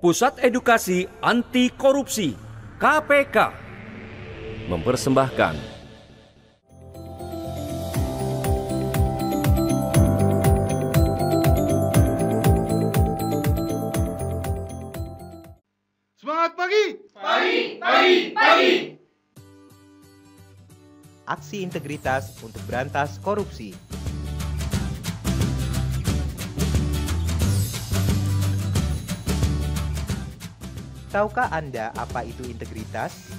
Pusat Edukasi Anti Korupsi KPK mempersembahkan Semangat pagi! Pagi! Aksi integritas untuk berantas korupsi. Tahukah Anda apa itu integritas?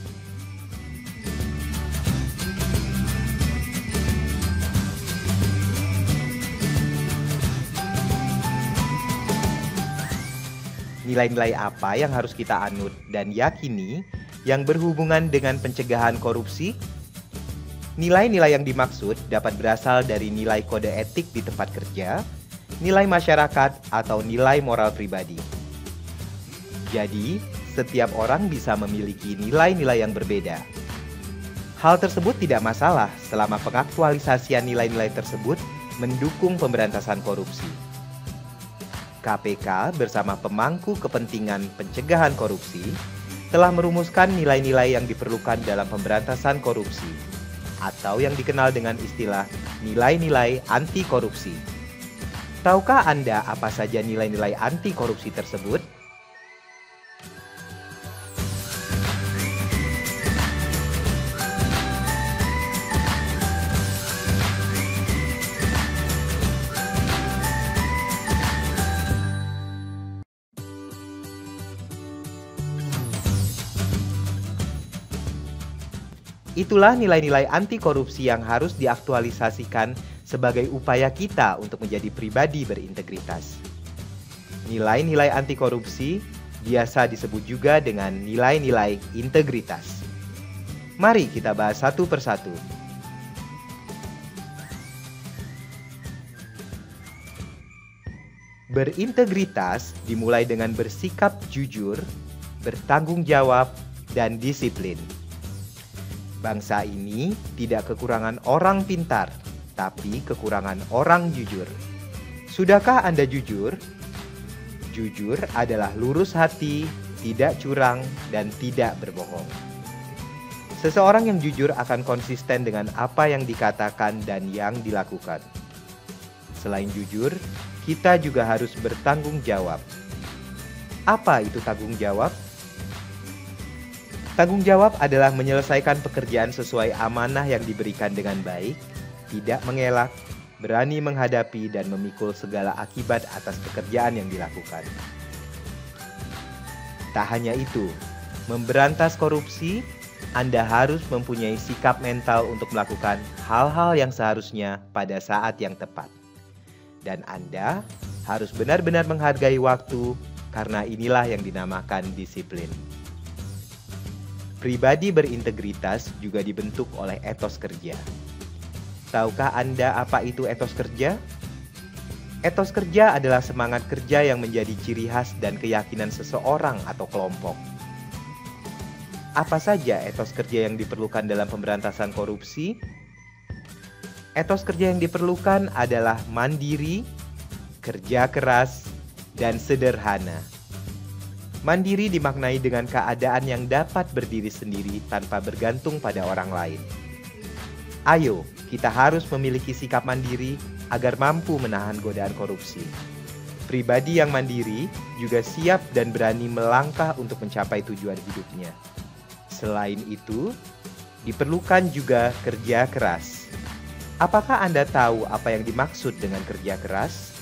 Nilai-nilai apa yang harus kita anut dan yakini yang berhubungan dengan pencegahan korupsi? Nilai-nilai yang dimaksud dapat berasal dari nilai kode etik di tempat kerja, nilai masyarakat, atau nilai moral pribadi. Jadi, setiap orang bisa memiliki nilai-nilai yang berbeda. Hal tersebut tidak masalah selama pengaktualisasian nilai-nilai tersebut mendukung pemberantasan korupsi. KPK bersama pemangku kepentingan pencegahan korupsi telah merumuskan nilai-nilai yang diperlukan dalam pemberantasan korupsi, atau yang dikenal dengan istilah nilai-nilai anti korupsi. Tahukah Anda apa saja nilai-nilai anti korupsi tersebut? Itulah nilai-nilai anti korupsi yang harus diaktualisasikan sebagai upaya kita untuk menjadi pribadi berintegritas. Nilai-nilai anti korupsi biasa disebut juga dengan nilai-nilai integritas. Mari kita bahas satu persatu. Berintegritas dimulai dengan bersikap jujur, bertanggung jawab, dan disiplin. Bangsa ini tidak kekurangan orang pintar, tapi kekurangan orang jujur. Sudahkah Anda jujur? Jujur adalah lurus hati, tidak curang, dan tidak berbohong. Seseorang yang jujur akan konsisten dengan apa yang dikatakan dan yang dilakukan. Selain jujur, kita juga harus bertanggung jawab. Apa itu tanggung jawab? Tanggung jawab adalah menyelesaikan pekerjaan sesuai amanah yang diberikan dengan baik, tidak mengelak, berani menghadapi dan memikul segala akibat atas pekerjaan yang dilakukan. Tak hanya itu, memberantas korupsi, Anda harus mempunyai sikap mental untuk melakukan hal-hal yang seharusnya pada saat yang tepat. Dan Anda harus benar-benar menghargai waktu, karena inilah yang dinamakan disiplin. Pribadi berintegritas juga dibentuk oleh etos kerja. Tahukah Anda apa itu etos kerja? Etos kerja adalah semangat kerja yang menjadi ciri khas dan keyakinan seseorang atau kelompok. Apa saja etos kerja yang diperlukan dalam pemberantasan korupsi? Etos kerja yang diperlukan adalah mandiri, kerja keras, dan sederhana. Mandiri dimaknai dengan keadaan yang dapat berdiri sendiri tanpa bergantung pada orang lain. Ayo, kita harus memiliki sikap mandiri agar mampu menahan godaan korupsi. Pribadi yang mandiri juga siap dan berani melangkah untuk mencapai tujuan hidupnya. Selain itu, diperlukan juga kerja keras. Apakah Anda tahu apa yang dimaksud dengan kerja keras?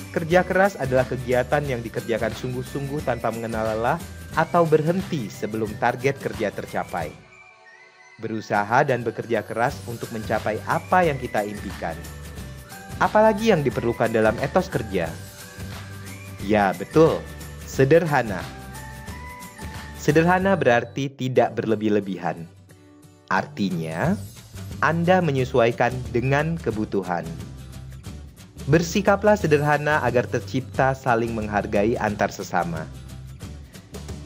Kerja keras adalah kegiatan yang dikerjakan sungguh-sungguh tanpa mengenal lelah atau berhenti sebelum target kerja tercapai. Berusaha dan bekerja keras untuk mencapai apa yang kita impikan. Apalagi yang diperlukan dalam etos kerja? Ya, betul, sederhana. Sederhana berarti tidak berlebih-lebihan. Artinya, Anda menyesuaikan dengan kebutuhan. Bersikaplah sederhana agar tercipta saling menghargai antar sesama.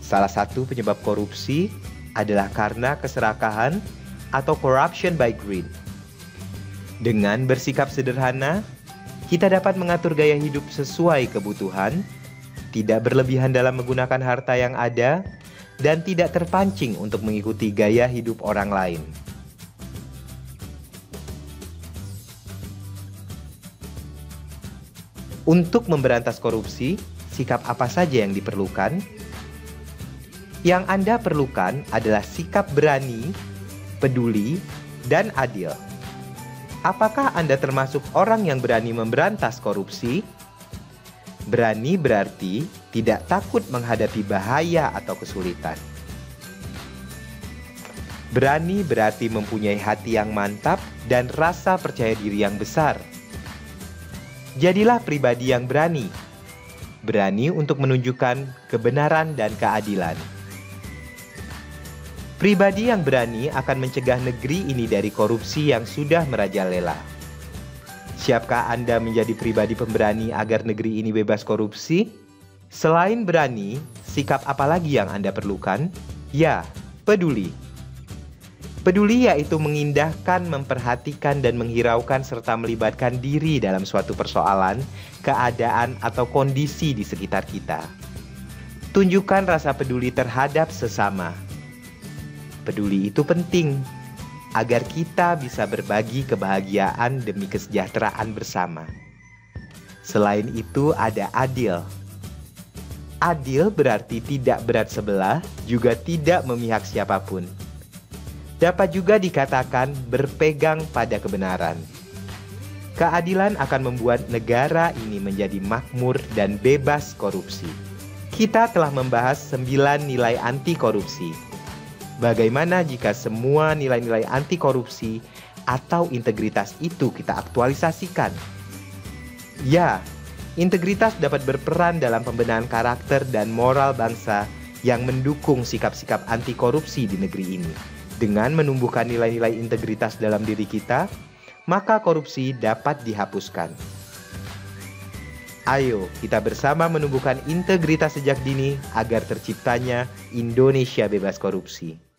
Salah satu penyebab korupsi adalah karena keserakahan atau corruption by greed. Dengan bersikap sederhana, kita dapat mengatur gaya hidup sesuai kebutuhan tidak berlebihan dalam menggunakan harta yang ada, dan tidak terpancing untuk mengikuti gaya hidup orang lain. Untuk memberantas korupsi, sikap apa saja yang diperlukan? Yang Anda perlukan adalah sikap berani, peduli, dan adil. Apakah Anda termasuk orang yang berani memberantas korupsi? Berani berarti tidak takut menghadapi bahaya atau kesulitan. Berani berarti mempunyai hati yang mantap dan rasa percaya diri yang besar. Jadilah pribadi yang berani. Berani untuk menunjukkan kebenaran dan keadilan. Pribadi yang berani akan mencegah negeri ini dari korupsi yang sudah merajalela. Siapkah Anda menjadi pribadi pemberani agar negeri ini bebas korupsi? Selain berani, sikap apa lagi yang Anda perlukan? Ya, peduli. Peduli yaitu mengindahkan, memperhatikan, dan menghiraukan serta melibatkan diri dalam suatu persoalan, keadaan, atau kondisi di sekitar kita. Tunjukkan rasa peduli terhadap sesama. Peduli itu penting agar kita bisa berbagi kebahagiaan demi kesejahteraan bersama. Selain itu ada adil. Adil berarti tidak berat sebelah, juga tidak memihak siapapun. Dapat juga dikatakan berpegang pada kebenaran. Keadilan akan membuat negara ini menjadi makmur dan bebas korupsi. Kita telah membahas 9 nilai anti korupsi. Bagaimana jika semua nilai-nilai anti korupsi atau integritas itu kita aktualisasikan? Ya, integritas dapat berperan dalam pembenahan karakter dan moral bangsa yang mendukung sikap-sikap anti korupsi di negeri ini. Dengan menumbuhkan nilai-nilai integritas dalam diri kita, maka korupsi dapat dihapuskan. Ayo, kita bersama menumbuhkan integritas sejak dini agar terciptanya Indonesia bebas korupsi.